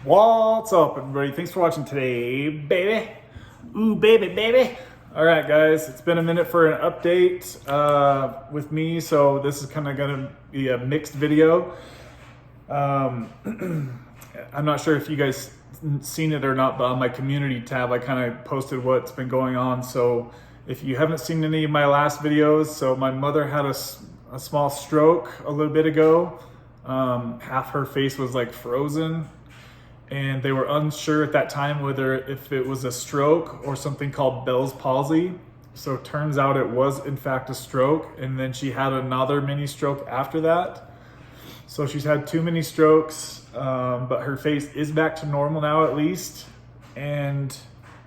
What's up, everybody? Thanks for watching today, baby. Ooh, baby, baby. All right, guys, it's been a minute for an update with me, so this is kind of gonna be a mixed video. I'm not sure if you guys seen it or not, but on my community tab, I kind of posted what's been going on. So if you haven't seen any of my last videos, so my mother had a small stroke a little bit ago. Half her face was like frozen, and they were unsure at that time whether if it was a stroke or something called Bell's palsy. So it turns out it was in fact a stroke, and then she had another mini stroke after that. So she's had 2 mini strokes, but her face is back to normal now at least. And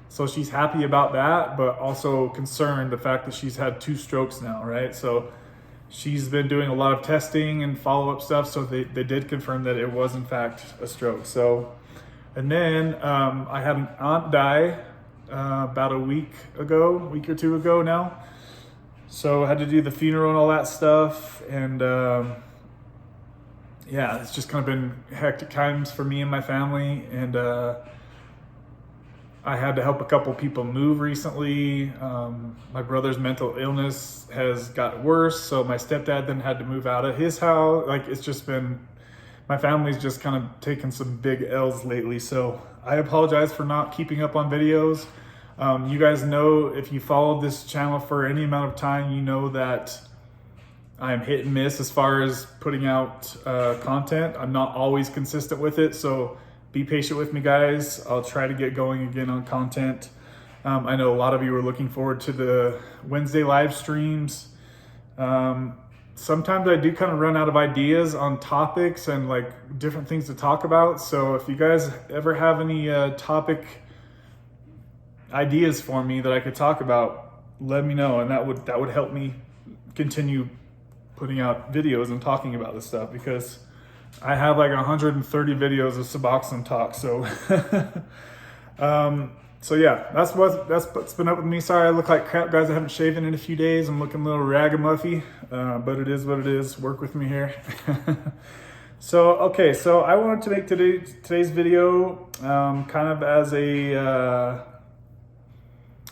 so she's happy about that, but also concerned the fact that she's had 2 strokes now, right? So she's been doing a lot of testing and follow-up stuff. So they did confirm that it was in fact a stroke. So, and then I had an aunt die about a week or 2 ago now. So I had to do the funeral and all that stuff. And yeah, it's just kind of been hectic times for me and my family. And I had to help a couple people move recently. My brother's mental illness has got worse, so my stepdad then had to move out of his house. Like, it's just been, my family's just kind of taken some big L's lately. So I apologize for not keeping up on videos. You guys know, if you followed this channel for any amount of time, you know that I'm hit and miss as far as putting out content. I'm not always consistent with it, so be patient with me, guys. I'll try to get going again on content. I know a lot of you are looking forward to the Wednesday live streams. Sometimes I do kind of run out of ideas on topics and like different things to talk about. So if you guys ever have any topic ideas for me that I could talk about, let me know, and that would help me continue putting out videos and talking about this stuff, because I have like 130 videos of Suboxone talk. So so yeah, that's what's been up with me. Sorry I look like crap, guys. I haven't shaven in a few days. I'm looking a little ragamuffy, but it is what it is. Work with me here. So okay, so I wanted to make today's video kind of as a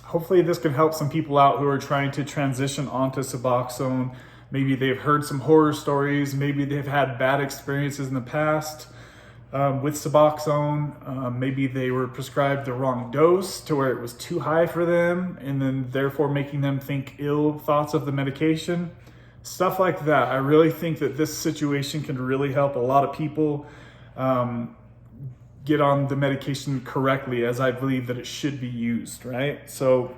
hopefully this can help some people out who are trying to transition onto Suboxone. Maybe they've heard some horror stories. Maybe they've had bad experiences in the past with Suboxone. Maybe they were prescribed the wrong dose to where it was too high for them, and then therefore making them think ill thoughts of the medication. Stuff like that. I really think that this situation can really help a lot of people get on the medication correctly, as I believe that it should be used, right? So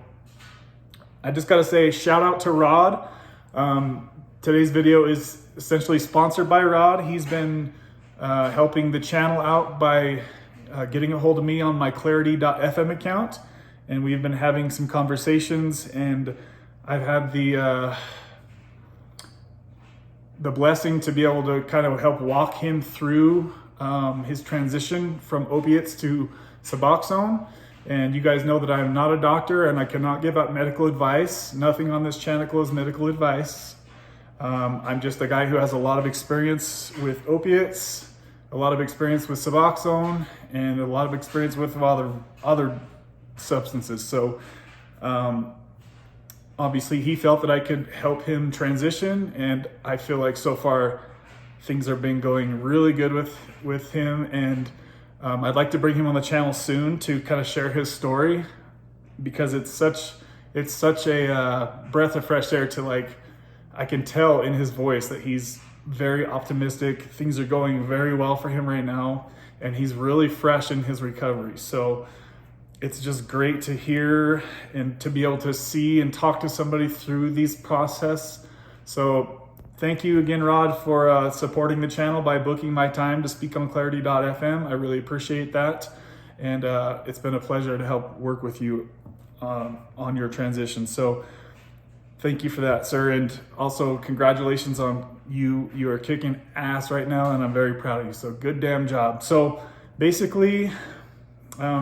I just gotta say, shout out to Rod. Today's video is essentially sponsored by Rod. He's been helping the channel out by getting a hold of me on my clarity.fm account, and we've been having some conversations, and I've had the blessing to be able to kind of help walk him through his transition from opiates to Suboxone. And you guys know that I am not a doctor and I cannot give out medical advice. Nothing on this channel is medical advice. I'm just a guy who has a lot of experience with opiates, a lot of experience with Suboxone, and a lot of experience with other substances. So obviously he felt that I could help him transition, and I feel like so far things have been going really good with him. And I'd like to bring him on the channel soon to kind of share his story, because it's such a breath of fresh air to, like, I can tell in his voice that he's very optimistic. Things are going very well for him right now, and he's really fresh in his recovery. So it's just great to hear and to be able to see and talk to somebody through these process. So thank you again, Rod, for supporting the channel by booking my time to speak on clarity.fm. I really appreciate that. And it's been a pleasure to help work with you on your transition. So thank you for that, sir. And also congratulations on you. You are kicking ass right now, and I'm very proud of you. So good damn job. So basically,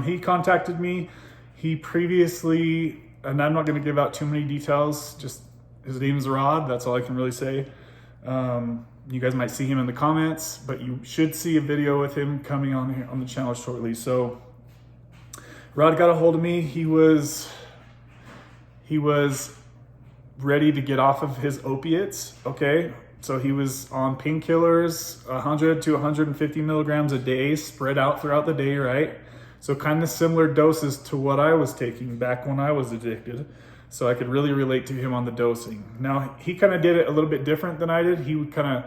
he contacted me. He previously, and I'm not going to give out too many details, just his name is Rod. That's all I can really say. You guys might see him in the comments, but you should see a video with him coming on here on the channel shortly. So Rod got a hold of me. He was ready to get off of his opiates, okay? So he was on painkillers, 100 to 150 milligrams a day, spread out throughout the day, right? So kind of similar doses to what I was taking back when I was addicted. So I could really relate to him on the dosing. Now, he kind of did it a little bit different than I did. He would kind of,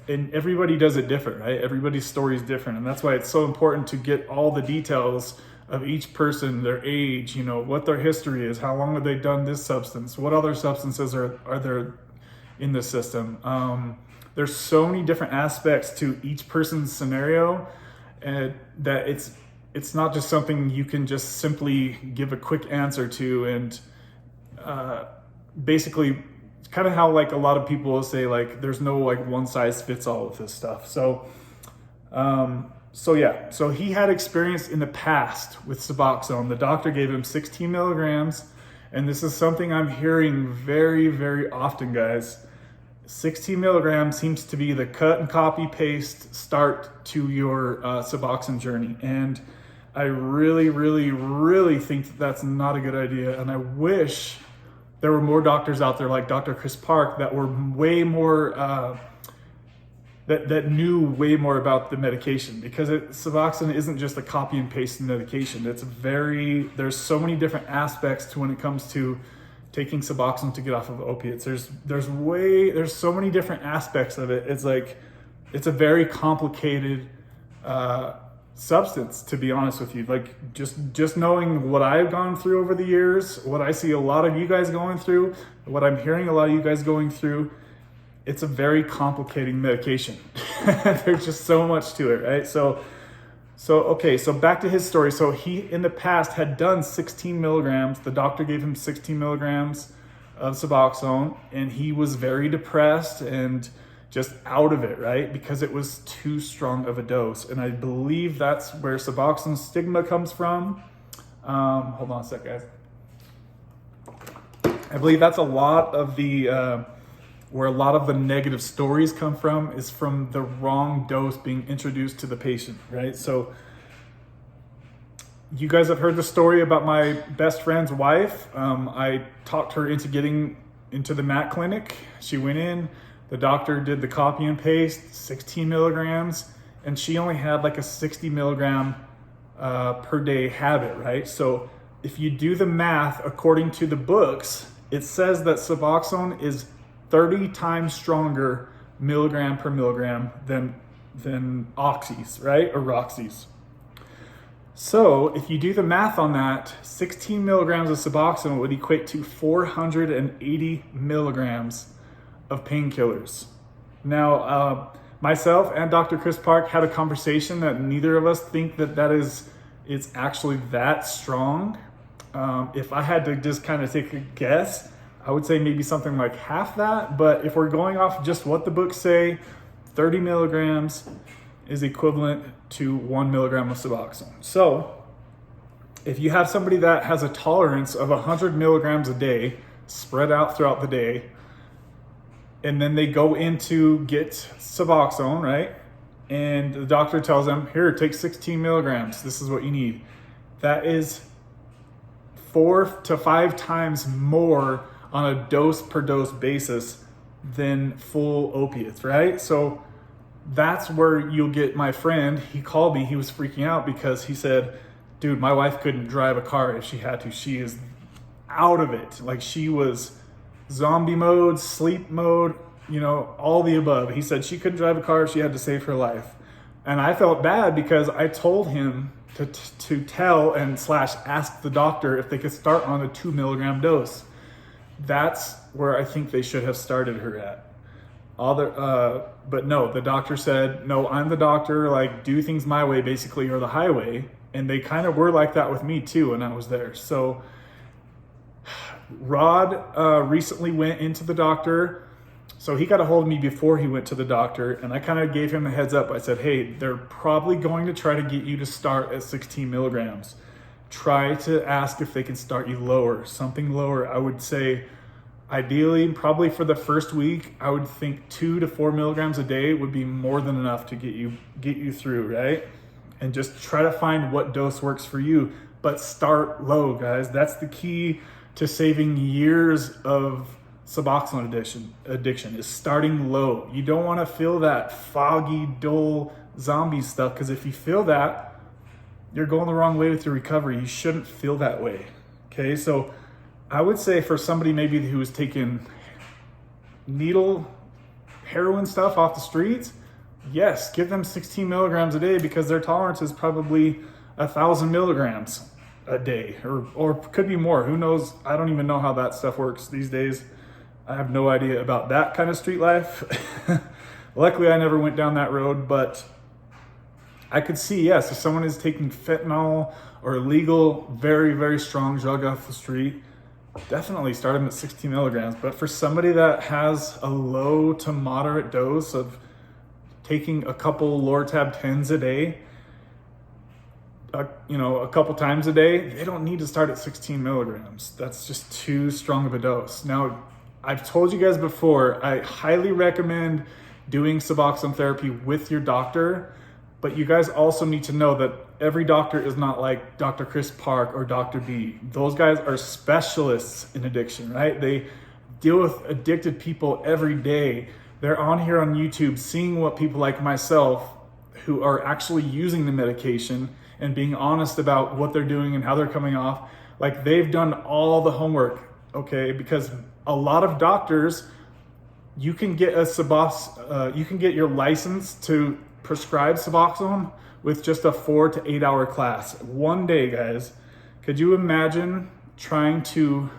and everybody does it different, right? Everybody's story is different. And that's why it's so important to get all the details of each person, their age, you know, what their history is, how long have they done this substance, what other substances are there in the system. There's so many different aspects to each person's scenario, and that it's not just something you can just simply give a quick answer to. And basically it's kind of how like a lot of people will say like there's no like one size fits all with this stuff. So so he had experience in the past with Suboxone. The doctor gave him 16 milligrams, and this is something I'm hearing very, very often, guys. 16 milligrams seems to be the cut and copy paste start to your Suboxone journey. And I really, really, really think that that's not a good idea. And I wish there were more doctors out there like Dr. Chris Park that were way more, that knew way more about the medication, because Suboxone isn't just a copy and paste medication. There's so many different aspects to when it comes to taking Suboxone to get off of opiates. There's so many different aspects of it. It's a very complicated substance, to be honest with you. Like just knowing what I've gone through over the years, what I see a lot of you guys going through, what I'm hearing a lot of you guys going through, it's a very complicated medication. There's just so much to it, right? So back to his story. So he, in the past, had done 16 milligrams. The doctor gave him 16 milligrams of Suboxone, and he was very depressed and just out of it, right? Because it was too strong of a dose. And I believe that's where Suboxone stigma comes from. Hold on a sec, guys. I believe that's a lot of the, where a lot of the negative stories come from, is from the wrong dose being introduced to the patient, right? So you guys have heard the story about my best friend's wife. I talked her into getting into the MAC clinic. She went in, the doctor did the copy and paste, 16 milligrams, and she only had like a 60 milligram per day habit, right? So if you do the math according to the books, it says that Suboxone is 30 times stronger milligram per milligram than oxys, right? Or roxys. So if you do the math on that, 16 milligrams of Suboxone would equate to 480 milligrams of painkillers. Now, myself and Dr. Chris Park had a conversation that neither of us think it's actually that strong. If I had to just kind of take a guess, I would say maybe something like half that. But if we're going off just what the books say, 30 milligrams is equivalent to 1 milligram of Suboxone. So if you have somebody that has a tolerance of 100 milligrams a day spread out throughout the day, and then they go in to get Suboxone, right? And the doctor tells them, here, take 16 milligrams. This is what you need. That is 4 to 5 times more on a dose per dose basis than full opiates, right? So that's where you'll get my friend. He called me, he was freaking out because he said, dude, my wife couldn't drive a car if she had to. She is out of it. Like, she was zombie mode, sleep mode, you know, all the above. He said she couldn't drive a car if she had to save her life. And I felt bad because I told him to tell and / ask the doctor if they could start on a 2 milligram dose. That's where I think they should have started her at. But no, the doctor said, no, I'm the doctor, like, do things my way, basically, or the highway. And they kind of were like that with me too when I was there. So Rod recently went into the doctor. So he got a hold of me before he went to the doctor, and I kind of gave him a heads up. I said, hey, they're probably going to try to get you to start at 16 milligrams. Try to ask if they can start you lower, something lower. I would say Ideally, probably for the first week, I would think 2 to 4 milligrams a day would be more than enough to get you through, right? And just try to find what dose works for you, but start low, guys. That's the key to saving years of Suboxone addiction is starting low. You don't want to feel that foggy, dull zombie stuff, because if you feel that, you're going the wrong way with your recovery. You shouldn't feel that way. Okay, so I would say for somebody maybe who was taking needle heroin stuff off the streets, yes, give them 16 milligrams a day, because their tolerance is probably 1,000 milligrams a day, or could be more. Who knows? I don't even know how that stuff works these days. I have no idea about that kind of street life. Luckily, I never went down that road, but I could see, yes, if someone is taking fentanyl or illegal, very, very strong drug off the street, definitely start them at 16 milligrams. But for somebody that has a low to moderate dose of taking a couple Lortab 10s a day, a couple times a day, they don't need to start at 16 milligrams. That's just too strong of a dose. Now, I've told you guys before, I highly recommend doing Suboxone therapy with your doctor, but you guys also need to know that every doctor is not like Dr. Chris Park or Dr. B. Those guys are specialists in addiction, right? They deal with addicted people every day. They're on here on YouTube seeing what people like myself who are actually using the medication and being honest about what they're doing and how they're coming off. Like, they've done all the homework, okay? Because a lot of doctors, you can get you can get your license to prescribe Suboxone with just a 4 to 8 hour class. One day, guys. Could you imagine trying to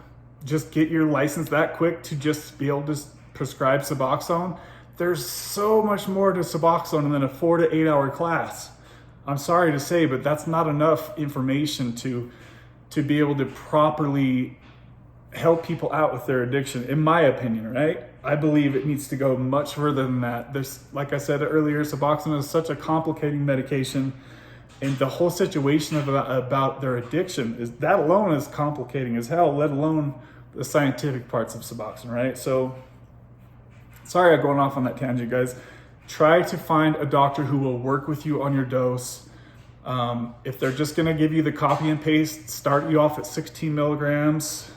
just get your license that quick to just be able to prescribe Suboxone? There's so much more to Suboxone than a 4 to 8 hour class. I'm sorry to say, but that's not enough information to be able to properly help people out with their addiction, in my opinion, right? I believe it needs to go much further than that. There's, like I said earlier, Suboxone is such a complicating medication, and the whole situation about their addiction is, that alone is complicating as hell, let alone the scientific parts of Suboxone, right? So, sorry I'm going off on that tangent, guys. Try to find a doctor who will work with you on your dose. If they're just gonna give you the copy and paste, start you off at 16 milligrams.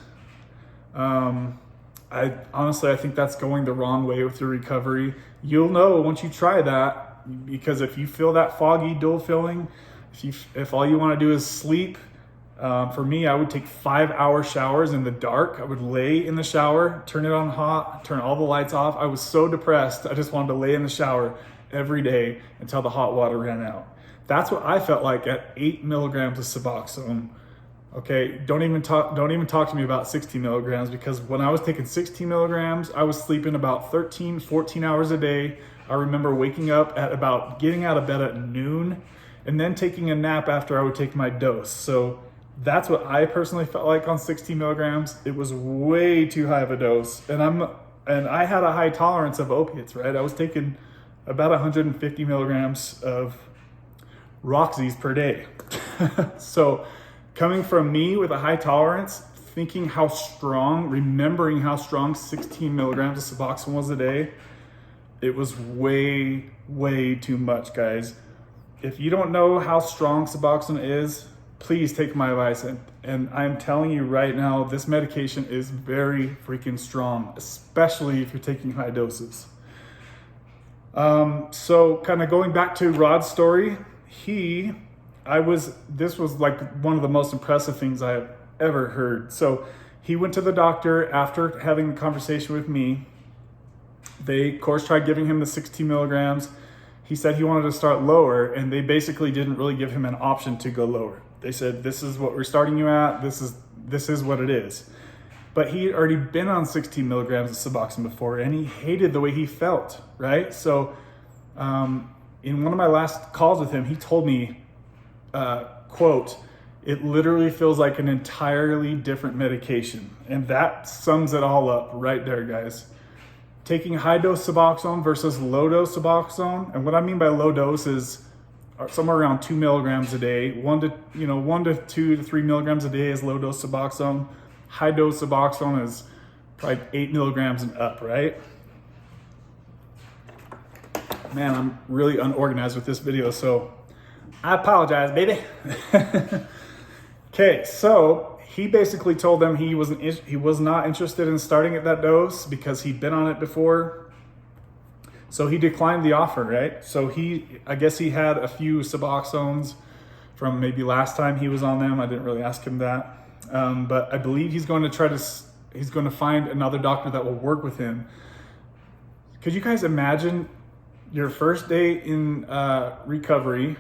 I think that's going the wrong way with your recovery. You'll know once you try that, because if you feel that foggy, dull feeling, if all you want to do is sleep, for me, I would take 5-hour showers in the dark. I would lay in the shower, turn it on hot, turn all the lights off. I was so depressed, I just wanted to lay in the shower every day until the hot water ran out. That's what I felt like at 8 milligrams of Suboxone. Okay, don't even talk to me about 16 milligrams, because when I was taking 16 milligrams, I was sleeping about 13, 14 hours a day. I remember waking up at about getting out of bed at noon and then taking a nap after I would take my dose. So that's what I personally felt like on 16 milligrams. It was way too high of a dose. And I had a high tolerance of opiates, right? I was taking about 150 milligrams of Roxy's per day. So coming from me with a high tolerance, remembering how strong 16 milligrams of Suboxone was a day, it was way, way too much, guys. If you don't know how strong Suboxone is, please take my advice. And I'm telling you right now, this medication is very freaking strong, especially if you're taking high doses. So kind of going back to Rod's story, this was like one of the most impressive things I have ever heard. So he went to the doctor after having a conversation with me. They, of course, tried giving him the 16 milligrams. He said he wanted to start lower, and they basically didn't really give him an option to go lower. They said, this is what we're starting you at. This is what it is. But he had already been on 16 milligrams of Suboxone before, and he hated the way he felt, right? So in one of my last calls with him, he told me, quote, "It literally feels like an entirely different medication." And that sums it all up right there, guys. Taking high dose Suboxone versus low dose Suboxone. And what I mean by low dose is somewhere around 2 milligrams a day. 1 to 2 to 3 milligrams a day is low dose Suboxone. High dose Suboxone is probably 8 milligrams and up, right? Man, I'm really unorganized with this video, so I apologize, baby. Okay, so he basically told them he was not interested in starting at that dose because he'd been on it before. So he declined the offer, right? So I guess he had a few Suboxones from maybe last time he was on them. I didn't really ask him that. But I believe he's going to find another doctor that will work with him. Could you guys imagine your first day in recovery,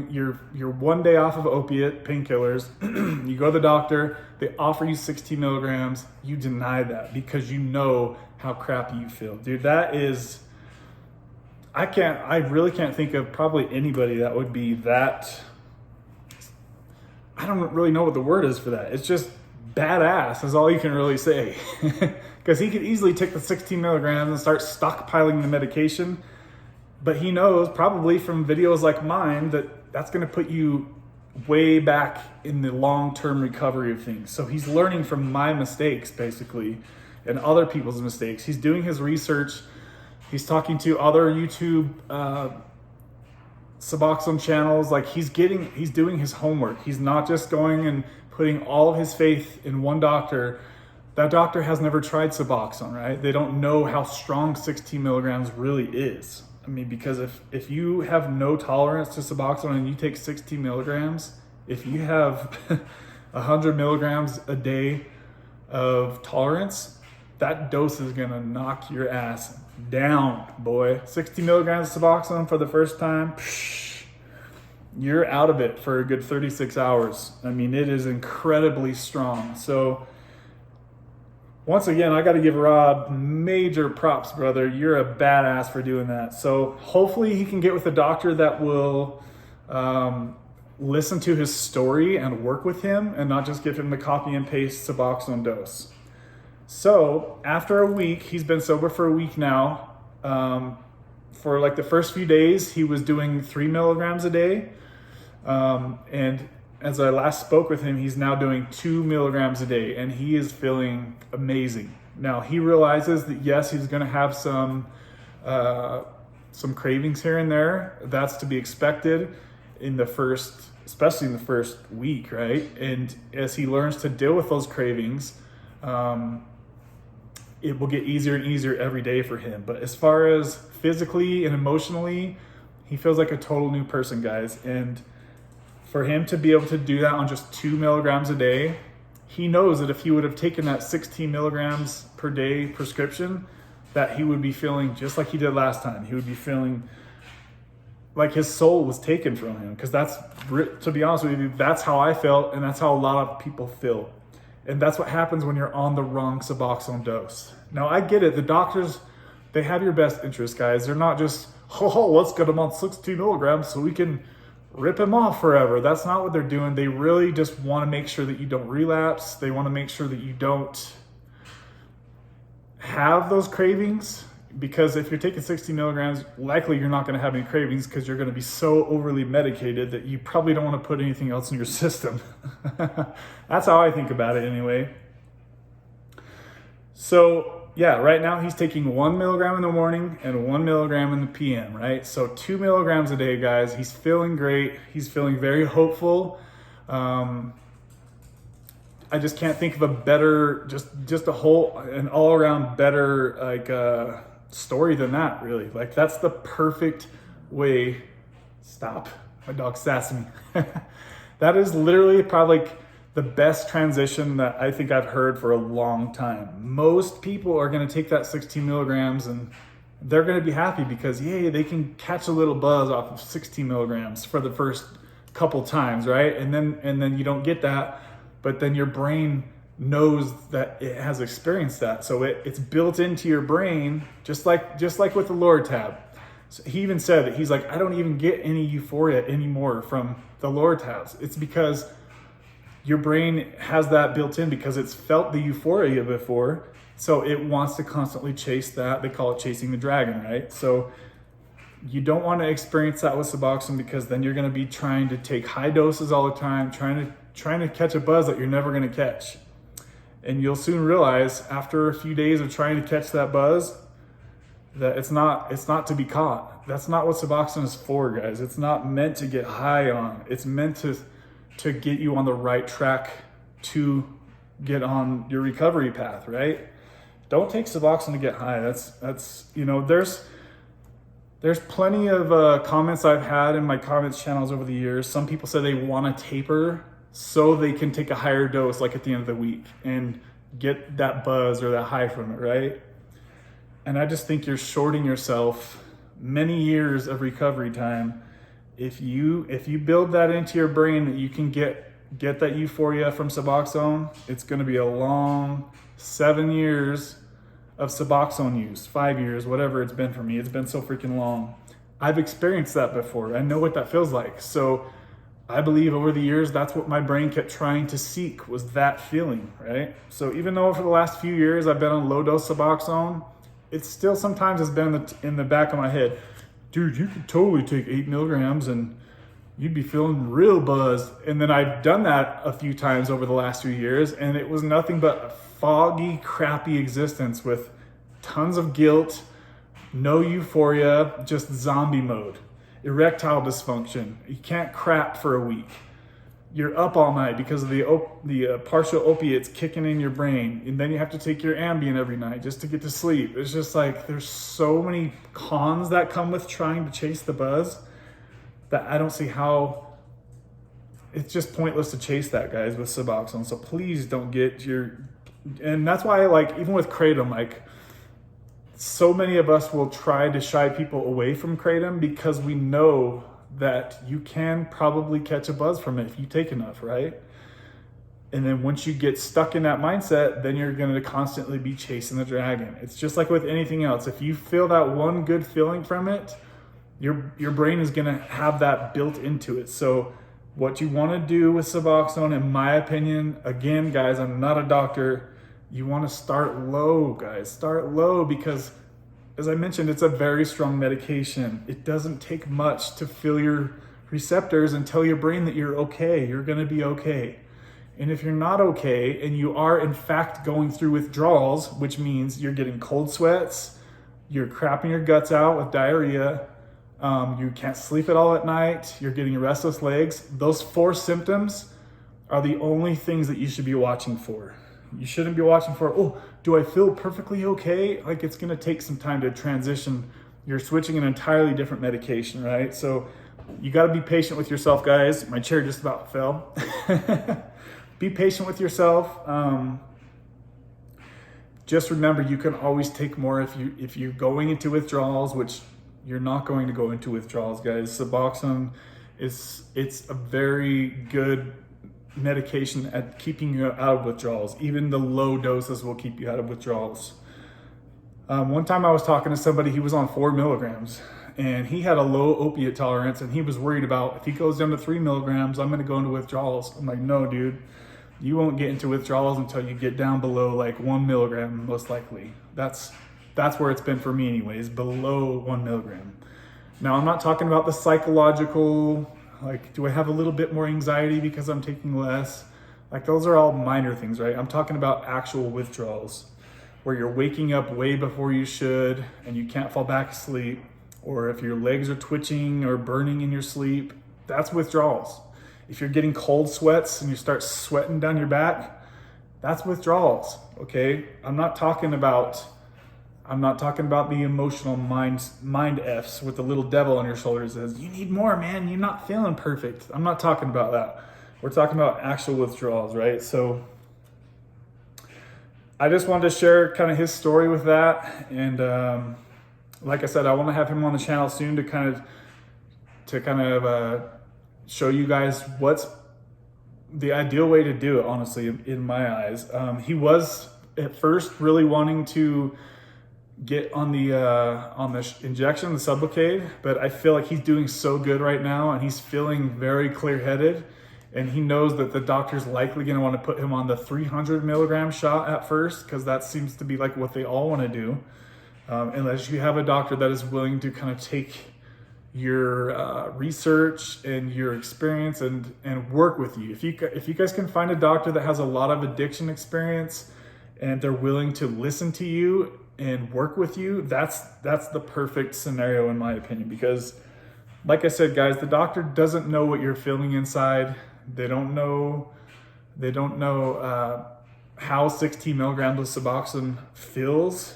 you're 1 day off of opiate painkillers, you go to the doctor, they offer you 60 milligrams, you deny that because you know how crappy you feel. Dude, that is, I really can't think of probably anybody that would be that, I don't really know what the word is for that. It's just badass is all you can really say. Because he could easily take the 16 milligrams and start stockpiling the medication. But he knows probably from videos like mine that that's going to put you way back in the long-term recovery of things. So he's learning from my mistakes basically and other people's mistakes. He's doing his research. He's talking to other YouTube Suboxone channels. Like he's doing his homework. He's not just going and putting all of his faith in one doctor. That doctor has never tried Suboxone, right? They don't know how strong 16 milligrams really is. I mean, because if you have no tolerance to Suboxone and you take 60 milligrams, if you have 100 milligrams a day of tolerance, that dose is gonna knock your ass down, boy. 60 milligrams of Suboxone for the first time, you're out of it for a good 36 hours. I mean, it is incredibly strong. So once again, I got to give Rod major props, brother. You're a badass for doing that. So hopefully he can get with a doctor that will listen to his story and work with him and not just give him the copy and paste Suboxone dose. So after a week, he's been sober for a week now. For like the first few days, he was doing 3 milligrams a day. And as I last spoke with him, he's now doing 2 milligrams a day and he is feeling amazing. Now he realizes that yes, he's going to have some cravings here and there. That's to be expected especially in the first week, right? And as he learns to deal with those cravings, it will get easier and easier every day for him. But as far as physically and emotionally, he feels like a total new person, guys. And for him to be able to do that on just 2 milligrams a day, he knows that if he would have taken that 16 milligrams per day prescription, that he would be feeling just like he did last time. He would be feeling like his soul was taken from him. Because that's, to be honest with you, that's how I felt, and that's how a lot of people feel. And that's what happens when you're on the wrong Suboxone dose. Now, I get it. The doctors, they have your best interest, guys. They're not just, let's get him on 16 milligrams so we can rip him off forever. That's not what they're doing. They really just want to make sure that you don't relapse. They want to make sure that you don't have those cravings, because if you're taking 60 milligrams, likely you're not going to have any cravings because you're going to be so overly medicated that you probably don't want to put anything else in your system. That's how I think about it anyway. So yeah, right now he's taking 1 milligram in the morning and 1 milligram in the PM, right? So 2 milligrams a day, guys. He's feeling great. He's feeling very hopeful. I just can't think of a better, just an all around better story than that, really. Like that's the perfect way. Stop, my dog's sassing me. That is literally probably like the best transition that I think I've heard for a long time. Most people are going to take that 16 milligrams and they're going to be happy because, yay, they can catch a little buzz off of 16 milligrams for the first couple times, right? And then you don't get that, but then your brain knows that it has experienced that. So it's built into your brain, just like with the Loratab. So he even said that he's like, I don't even get any euphoria anymore from the Loratabs. It's because your brain has that built in because it's felt the euphoria before. So it wants to constantly chase that. They call it chasing the dragon, right? So you don't want to experience that with Suboxone because then you're going to be trying to take high doses all the time, trying to catch a buzz that you're never going to catch. And you'll soon realize after a few days of trying to catch that buzz that it's not to be caught. That's not what Suboxone is for, guys. It's not meant to get high on. It's meant to get you on the right track to get on your recovery path, right? Don't take Suboxone to get high. That's you know, there's plenty of comments I've had in my comments channels over the years. Some people say they want to taper so they can take a higher dose like at the end of the week and get that buzz or that high from it, right? And I just think you're shorting yourself many years of recovery time. If you build that into your brain that you can get that euphoria from Suboxone, it's going to be a long 7 years of Suboxone use, 5 years, whatever it's been for me. It's been so freaking long. I've experienced that before. I know what that feels like. So I believe over the years, that's what my brain kept trying to seek, was that feeling, right? So even though for the last few years I've been on low dose Suboxone, it still sometimes has been in the back of my head, dude, you could totally take 8 milligrams and you'd be feeling real buzzed. And then I've done that a few times over the last few years, and it was nothing but a foggy, crappy existence with tons of guilt, no euphoria, just zombie mode. Erectile dysfunction. You can't crap for a week. You're up all night because of the partial opiates kicking in your brain, and then you have to take your Ambien every night just to get to sleep. It's just like there's so many cons that come with trying to chase the buzz that I don't see how. It's just pointless to chase that, guys, with Suboxone. So please don't get your, and that's why, like, even with Kratom, like, so many of us will try to shy people away from Kratom because we know that you can probably catch a buzz from it if you take enough, right? And then once you get stuck in that mindset, then you're going to constantly be chasing the dragon. It's just like with anything else. If you feel that one good feeling from it, your brain is going to have that built into it. So what you want to do with Suboxone, in my opinion, again, guys, I'm not a doctor, you want to start low, guys. Start low because, as I mentioned, it's a very strong medication. It doesn't take much to fill your receptors and tell your brain that you're okay. You're going to be okay. And if you're not okay and you are in fact going through withdrawals, which means you're getting cold sweats, you're crapping your guts out with diarrhea, you can't sleep at all at night, you're getting restless legs, those 4 symptoms are the only things that you should be watching for. You shouldn't be watching for, oh, do I feel perfectly okay? Like, it's going to take some time to transition. You're switching an entirely different medication, right? So you got to be patient with yourself, guys. My chair just about fell. Be patient with yourself. Just remember, you can always take more if you're going into withdrawals, which you're not going to go into withdrawals, guys. Suboxone it's a very good medication at keeping you out of withdrawals. Even the low doses will keep you out of withdrawals. One time I was talking to somebody, he was on 4 milligrams and he had a low opiate tolerance, and he was worried about, if he goes down to 3 milligrams, I'm going to go into withdrawals. I'm like, no, dude, you won't get into withdrawals until you get down below like 1 milligram, most likely. That's where it's been for me anyways, below 1 milligram. Now, I'm not talking about the psychological, like, do I have a little bit more anxiety because I'm taking less? Like, those are all minor things, right? I'm talking about actual withdrawals where you're waking up way before you should and you can't fall back asleep, or if your legs are twitching or burning in your sleep, that's withdrawals. If you're getting cold sweats and you start sweating down your back, that's withdrawals, okay? I'm not talking about the emotional mind F's with the little devil on your shoulders that says, you need more, man, you're not feeling perfect. I'm not talking about that. We're talking about actual withdrawals, right? So I just wanted to share kind of his story with that. And like I said, I want to have him on the channel soon to kind of show you guys what's the ideal way to do it, honestly, in my eyes. He was at first really wanting to get on the injection, the Suboxone, but I feel like he's doing so good right now and he's feeling very clear-headed, and he knows that the doctor's likely going to want to put him on the 300 milligram shot at first, because that seems to be like what they all want to do, unless you have a doctor that is willing to kind of take your research and your experience and work with you. If you guys can find a doctor that has a lot of addiction experience and they're willing to listen to you and work with you, that's the perfect scenario in my opinion. Because like I said, guys, the doctor doesn't know what you're feeling inside. They don't know how 16 milligrams of Suboxone feels,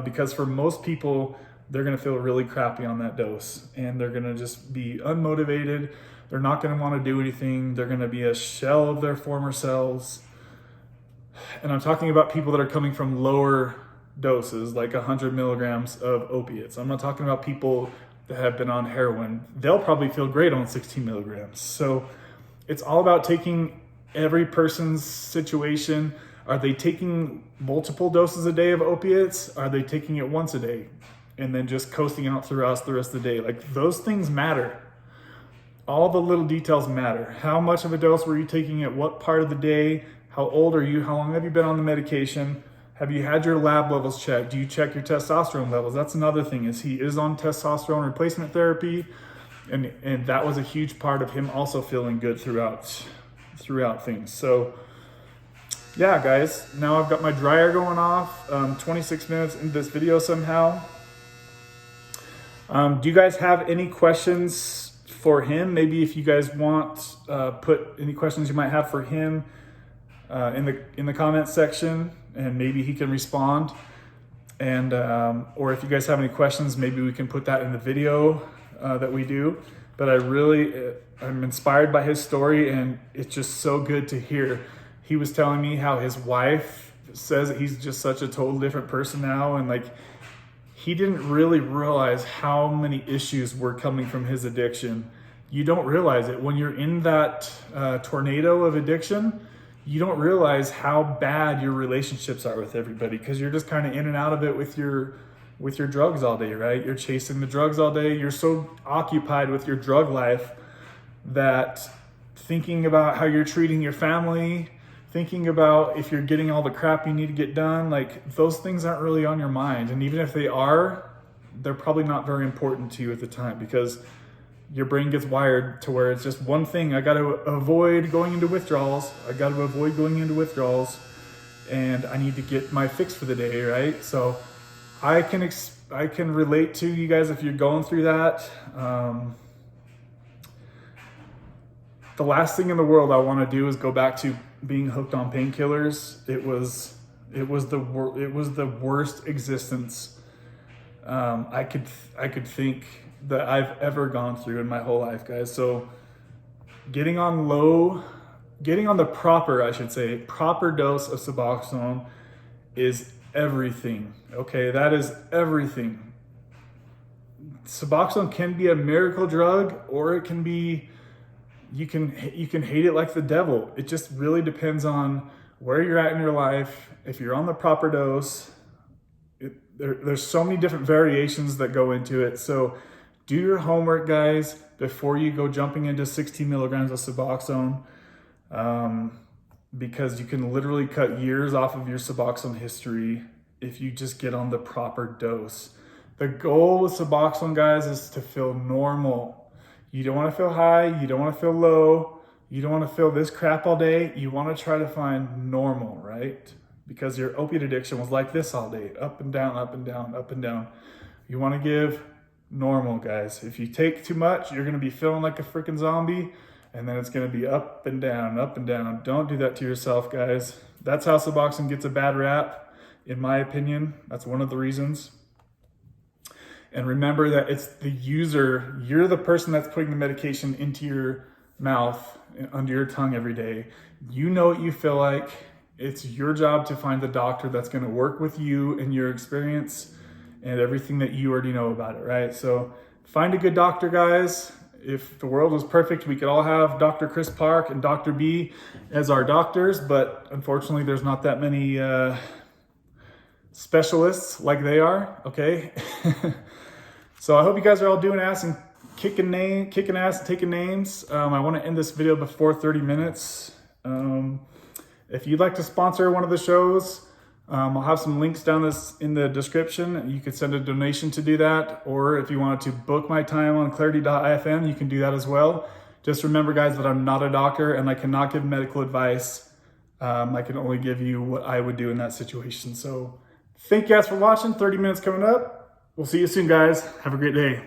because for most people, they're gonna feel really crappy on that dose and they're gonna just be unmotivated. They're not gonna wanna do anything. They're gonna be a shell of their former selves. And I'm talking about people that are coming from lower doses, like 100 milligrams of opiates. I'm not talking about people that have been on heroin. They'll probably feel great on 16 milligrams. So it's all about taking every person's situation. Are they taking multiple doses a day of opiates? Are they taking it once a day and then just coasting out throughout the rest of the day? Like, those things matter. All the little details matter. How much of a dose were you taking at what part of the day? How old are you? How long have you been on the medication? Have you had your lab levels checked? Do you check your testosterone levels? That's another thing, is he is on testosterone replacement therapy. And that was a huge part of him also feeling good throughout things. So yeah, guys, now I've got my dryer going off, 26 minutes into this video somehow. Do you guys have any questions for him? Maybe if you guys want, put any questions you might have for him in the comments section, and maybe he can respond. And or if you guys have any questions, maybe we can put that in the video that we do. But I'm inspired by his story, and it's just so good to hear. He was telling me how his wife says that he's just such a total different person now, and like, he didn't really realize how many issues were coming from his addiction. You don't realize it. When you're in that tornado of addiction, you don't realize how bad your relationships are with everybody, because you're just kind of in and out of it with your drugs all day, right? You're chasing the drugs all day. You're so occupied with your drug life that thinking about how you're treating your family, thinking about if you're getting all the crap you need to get done, like, those things aren't really on your mind. And even if they are, they're probably not very important to you at the time, because your brain gets wired to where it's just one thing. I got to avoid going into withdrawals. And I need to get my fix for the day, right? So I can relate to you guys if you're going through that. The last thing in the world I want to do is go back to being hooked on painkillers. It was the worst existence I could think that I've ever gone through in my whole life, guys. So getting on the proper dose of Suboxone is everything. Okay, that is everything. Suboxone can be a miracle drug, or it can be, you can hate it like the devil. It just really depends on where you're at in your life. If you're on the proper dose, there's so many different variations that go into it. So do your homework, guys, before you go jumping into 16 milligrams of Suboxone, because you can literally cut years off of your Suboxone history if you just get on the proper dose. The goal with Suboxone, guys, is to feel normal. You don't want to feel high. You don't want to feel low. You don't want to feel this crap all day. You want to try to find normal, right? Because your opiate addiction was like this all day, up and down, up and down, up and down. You want to give normal, guys. If you take too much, you're going to be feeling like a freaking zombie, and then it's going to be up and down, up and down. Don't do that to yourself, guys. That's how Suboxone gets a bad rap, in my opinion. That's one of the reasons. And remember that it's the user. You're the person that's putting the medication into your mouth, under your tongue every day. You know what you feel like. It's your job to find the doctor that's going to work with you and your experience and everything that you already know about it, right? So find a good doctor, guys. If the world was perfect, we could all have Dr. Chris Park and Dr. B as our doctors, but unfortunately there's not that many specialists like they are, okay? So I hope you guys are all doing ass and kicking ass and taking names. I want to end this video before 30 minutes. If you'd like to sponsor one of the shows, I'll have some links down in the description. You could send a donation to do that, or if you wanted to book my time on clarity.fm, you can do that as well. Just remember, guys, that I'm not a doctor and I cannot give medical advice. I can only give you what I would do in that situation. So thank you guys for watching. 30 minutes coming up. We'll see you soon, guys. Have a great day.